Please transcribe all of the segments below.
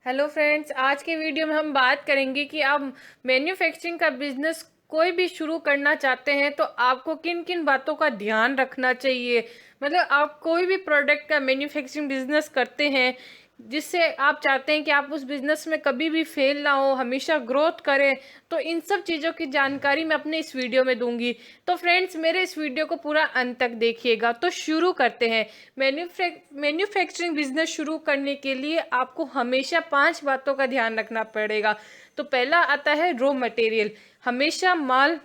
Hello friends, आज के video में हम बात करेंगे कि आप मैन्युफैक्चरिंग का बिजनेस कोई भी शुरू करना चाहते हैं तो आपको किन किन बातों का ध्यान रखना चाहिए। मतलब आप कोई भी प्रोडक्ट का मैन्युफैक्चरिंग बिजनेस करते हैं जिससे आप चाहते हैं कि आप उस बिजनेस में कभी भी फेल ना हो, हमेशा ग्रोथ करें, तो इन सब चीज़ों की जानकारी मैं अपने इस वीडियो में दूंगी। तो फ्रेंड्स, मेरे इस वीडियो को पूरा अंत तक देखिएगा। तो शुरू करते हैं। मैन्युफैक्चरिंग बिजनेस शुरू करने के लिए आपको हमेशा 5 बातों का ध्यान रखना पड़ेगा। तो पहला आता है रॉ मटेरियल। हमेशा माल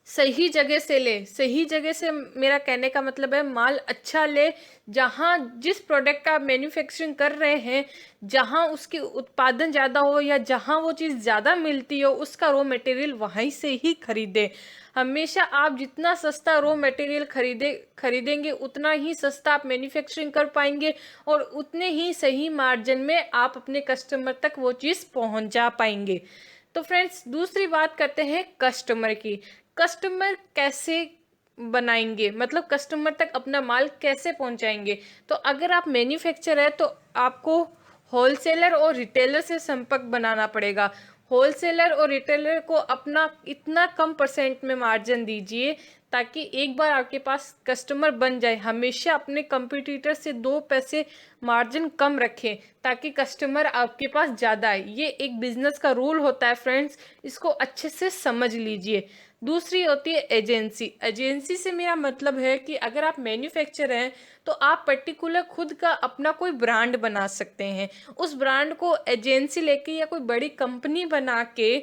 सही जगह से ले। सही जगह से मेरा कहने का मतलब है माल अच्छा ले। जहां जिस प्रोडक्ट का आप मैन्युफैक्चरिंग कर रहे हैं, जहां उसकी उत्पादन ज़्यादा हो या जहां वो चीज़ ज़्यादा मिलती हो, उसका रॉ मटेरियल वहीं से ही खरीदें। हमेशा आप जितना सस्ता रॉ मटेरियल खरीदेंगे उतना ही सस्ता आप मैन्युफैक्चरिंग कर पाएंगे और उतने ही सही मार्जिन में आप अपने कस्टमर तक वो चीज़ पहुंचा पाएंगे। तो फ्रेंड्स, दूसरी बात करते हैं कस्टमर की। कस्टमर कैसे बनाएंगे, मतलब कस्टमर तक अपना माल कैसे पहुंचाएंगे। तो अगर आप मैन्युफैक्चरर है तो आपको होलसेलर और रिटेलर से संपर्क बनाना पड़ेगा। होलसेलर और रिटेलर को अपना इतना कम परसेंट में मार्जिन दीजिए ताकि एक बार आपके पास कस्टमर बन जाए। हमेशा अपने कंपटीटर से 2 पैसे मार्जिन कम रखें ताकि कस्टमर आपके पास ज़्यादा आए। ये एक बिजनेस का रूल होता है फ्रेंड्स, इसको अच्छे से समझ लीजिए। दूसरी होती है एजेंसी। एजेंसी से मेरा मतलब है कि अगर आप मैन्युफैक्चरर हैं तो आप पर्टिकुलर खुद का अपना कोई ब्रांड बना सकते हैं। उस ब्रांड को एजेंसी लेके या कोई बड़ी कंपनी बना के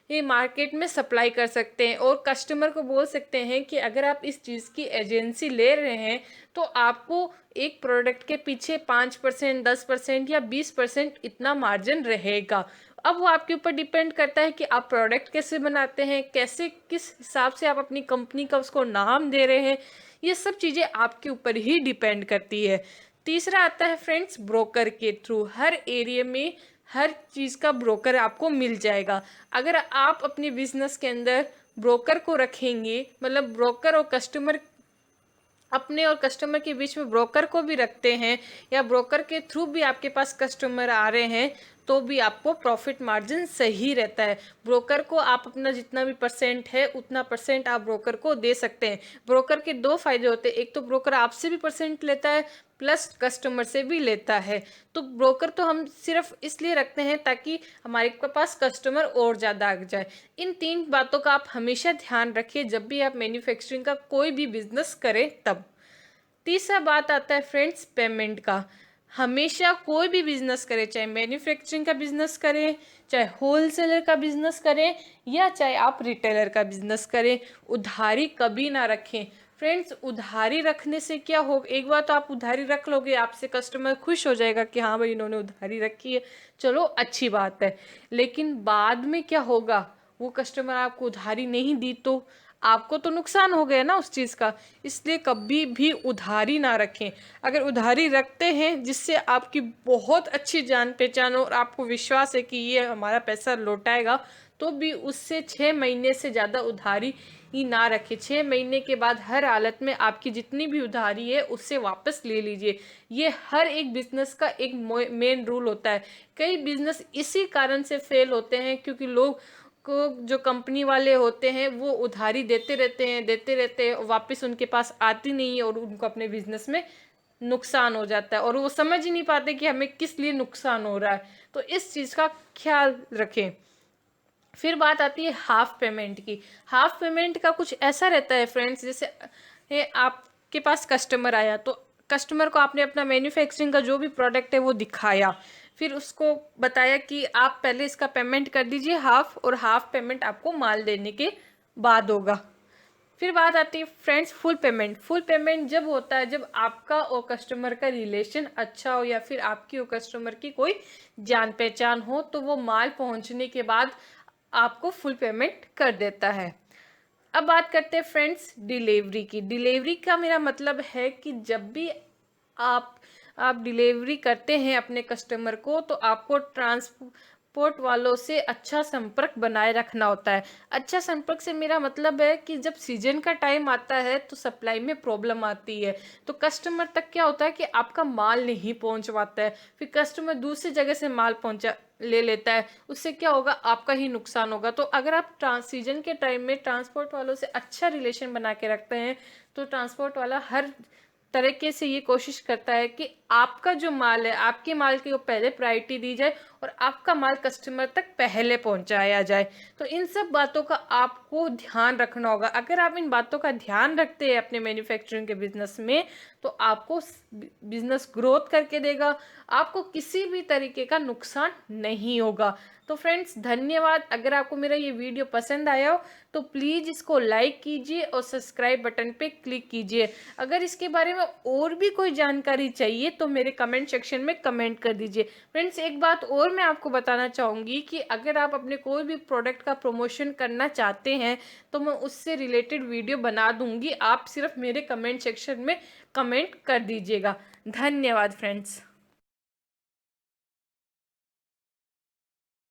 ये मार्केट में सप्लाई कर सकते हैं और कस्टमर को बोल सकते हैं कि अगर आप इस चीज़ की एजेंसी ले रहे हैं तो आपको एक प्रोडक्ट के पीछे 5%, 10% या 20% इतना मार्जिन रहेगा। अब वो आपके ऊपर डिपेंड करता है कि आप प्रोडक्ट कैसे बनाते हैं, कैसे किस हिसाब से आप अपनी कंपनी का उसको नाम दे रहे हैं। ये सब चीज़ें आपके ऊपर ही डिपेंड करती है। तीसरा आता है फ्रेंड्स ब्रोकर के थ्रू। हर एरिया में हर चीज़ का ब्रोकर आपको मिल जाएगा। अगर आप अपने बिजनेस के अंदर ब्रोकर को रखेंगे, मतलब ब्रोकर और कस्टमर, अपने और कस्टमर के बीच में ब्रोकर को भी रखते हैं या ब्रोकर के थ्रू भी आपके पास कस्टमर आ रहे हैं, तो भी आपको प्रॉफिट मार्जिन सही रहता है। ब्रोकर को आप अपना जितना भी परसेंट है उतना परसेंट आप ब्रोकर को दे सकते हैं। ब्रोकर के 2 फायदे होते हैं, एक तो ब्रोकर आपसे भी परसेंट लेता है प्लस कस्टमर से भी लेता है। तो ब्रोकर तो हम सिर्फ इसलिए रखते हैं ताकि हमारे पास कस्टमर और ज़्यादा आ जाए। इन 3 बातों का आप हमेशा ध्यान रखिए जब भी आप मैन्युफैक्चरिंग का कोई भी बिजनेस करें तब। तीसरा बात आता है फ्रेंड्स पेमेंट का। हमेशा कोई भी बिजनेस करें, चाहे मैन्युफैक्चरिंग का बिजनेस करें, चाहे होलसेलर का बिजनेस करें या चाहे आप रिटेलर का बिजनेस करें, उधारी कभी ना रखें। फ्रेंड्स, उधारी रखने से क्या हो, एक बार तो आप उधारी रख लोगे, आपसे कस्टमर खुश हो जाएगा कि हाँ भाई इन्होंने उधारी रखी है, चलो अच्छी बात है। लेकिन बाद में क्या होगा, वो कस्टमर आपको उधारी नहीं दी तो आपको तो नुकसान हो गया ना उस चीज़ का। इसलिए कभी भी उधारी ना रखें। अगर उधारी रखते हैं जिससे आपकी बहुत अच्छी जान पहचान हो और आपको विश्वास है कि ये हमारा पैसा लौटाएगा, तो भी उससे 6 महीने से ज़्यादा उधारी ही ना रखें। 6 महीने के बाद हर हालत में आपकी जितनी भी उधारी है उससे वापस ले लीजिए। ये हर एक बिजनेस का एक मेन रूल होता है। कई बिजनेस इसी कारण से फेल होते हैं क्योंकि लोग को, जो कंपनी वाले होते हैं, वो उधारी देते रहते हैं, वापस उनके पास आती नहीं है और उनको अपने बिजनेस में नुकसान हो जाता है और वो समझ ही नहीं पाते कि हमें किस लिए नुकसान हो रहा है। तो इस चीज़ का ख्याल रखें। फिर बात आती है हाफ पेमेंट की। हाफ पेमेंट का कुछ ऐसा रहता है फ्रेंड्स, जैसे आपके पास कस्टमर आया तो कस्टमर को आपने अपना मैन्युफैक्चरिंग का जो भी प्रोडक्ट है वो दिखाया, फिर उसको बताया कि आप पहले इसका पेमेंट कर दीजिए हाफ, और हाफ पेमेंट आपको माल देने के बाद होगा। फिर बात आती है friends full payment. Full payment जब होता है जब आपका और कस्टमर का रिलेशन अच्छा हो या फिर आपकी और कस्टमर की कोई जान पहचान हो, तो वो माल पहुंचने के बाद आपको फुल पेमेंट कर देता है। अब बात करते हैं फ्रेंड्स डिलीवरी की। डिलीवरी का मेरा मतलब है कि जब भी आप आप डिलीवरी करते हैं अपने कस्टमर को, तो आपको ट्रांसपोर्ट वालों से अच्छा संपर्क बनाए रखना होता है। अच्छा संपर्क से मेरा मतलब है कि जब सीजन का टाइम आता है तो सप्लाई में प्रॉब्लम आती है, तो कस्टमर तक क्या होता है कि आपका माल नहीं पहुंच पाता है, फिर कस्टमर दूसरी जगह से माल पहुंचा ले लेता है, उससे क्या होगा, आपका ही नुकसान होगा। तो अगर आप सीजन के टाइम में ट्रांसपोर्ट वालों से अच्छा रिलेशन बना के रखते हैं तो ट्रांसपोर्ट वाला हर तरीके से ये कोशिश करता है कि आपका जो माल है, आपके माल की वो पहले प्रायोरिटी दी जाए और आपका माल कस्टमर तक पहले पहुंचाया जाए। तो इन सब बातों का आपको ध्यान रखना होगा। अगर आप इन बातों का ध्यान रखते हैं अपने मैन्युफैक्चरिंग के बिजनेस में तो आपको बिजनेस ग्रोथ करके देगा, आपको किसी भी तरीके का नुकसान नहीं होगा। तो फ्रेंड्स धन्यवाद। अगर आपको मेरा ये वीडियो पसंद आया हो तो प्लीज़ इसको लाइक कीजिए और सब्सक्राइब बटन पे क्लिक कीजिए। अगर इसके बारे में और भी कोई जानकारी चाहिए तो मेरे कमेंट सेक्शन में कमेंट कर दीजिए। फ्रेंड्स एक बात और मैं आपको बताना चाहूँगी कि अगर आप अपने कोई भी प्रोडक्ट का प्रमोशन करना चाहते हैं तो मैं उससे रिलेटेड वीडियो बना दूँगी, आप सिर्फ मेरे कमेंट सेक्शन में कमेंट कर दीजिएगा। धन्यवाद फ्रेंड्स।